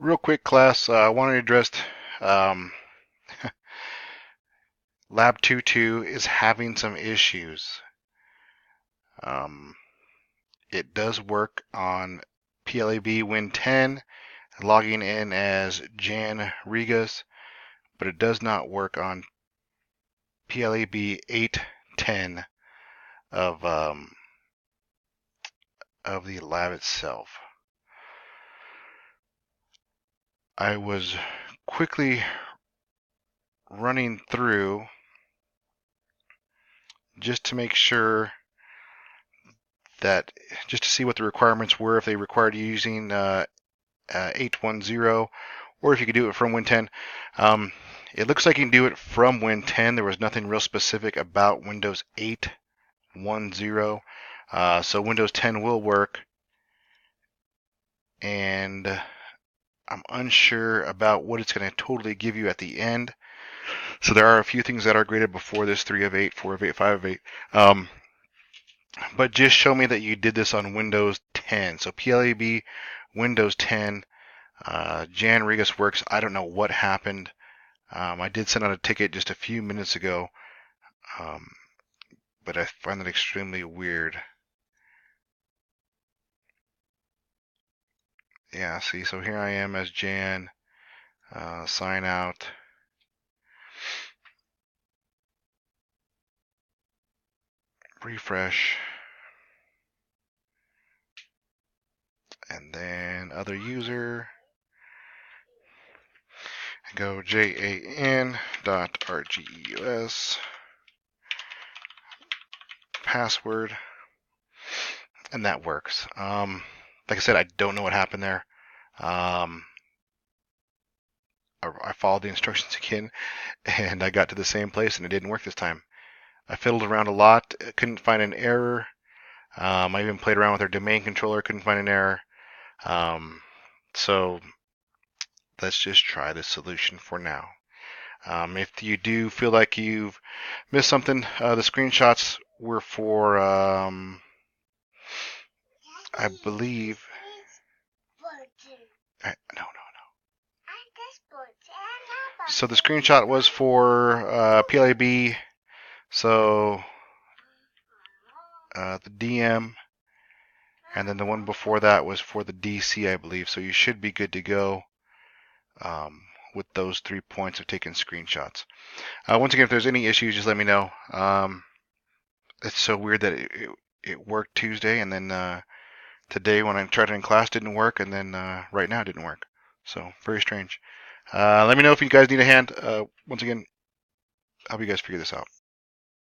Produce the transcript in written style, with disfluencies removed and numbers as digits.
Real quick, class. I wanted to address um, Lab 2.2 is having some issues. Um, it does work on PLAB Win 10, logging in as Jan Regas, but it does not work on PLAB 8.10 of of the lab itself. I was quickly running through just to make sure that just to see what the requirements were, if they required using 810 or if you could do it from Win 10. It looks like you can do it from Win 10. There was nothing real specific about Windows 8.10. So Windows 10 will work, and I'm unsure about what it's going to totally give you at the end. So there are a few things that are graded before this: 3 of 8, 4 of 8, 5 of 8. But just show me that you did this on Windows 10. So PLAB, Windows 10, Jan Regas works. I don't know what happened. I did send out a ticket just a few minutes ago, but I find that extremely weird. Yeah, see, so here I am as Jan. Sign out. Refresh. And then other user. Go jan.rgeus. Password. And that works. Like I said, I don't know what happened there. I followed the instructions again, and I got to the same place, and it didn't work this time. I fiddled around a lot, couldn't find an error. I even played around with our domain controller, couldn't find an error. So let's just try this solution for now. If you do feel like you've missed something, the screenshots were for, I believe. No. So the screenshot was for PLAB. So the DM, and then the one before that was for the DC, I believe. So you should be good to go with those 3 points of taking screenshots. Once again, if there's any issues, just let me know. It's so weird that it worked Tuesday, and then today when I tried it in class didn't work, and then right now it didn't work. So very strange. Let me know if you guys need a hand. Once again, help you guys figure this out.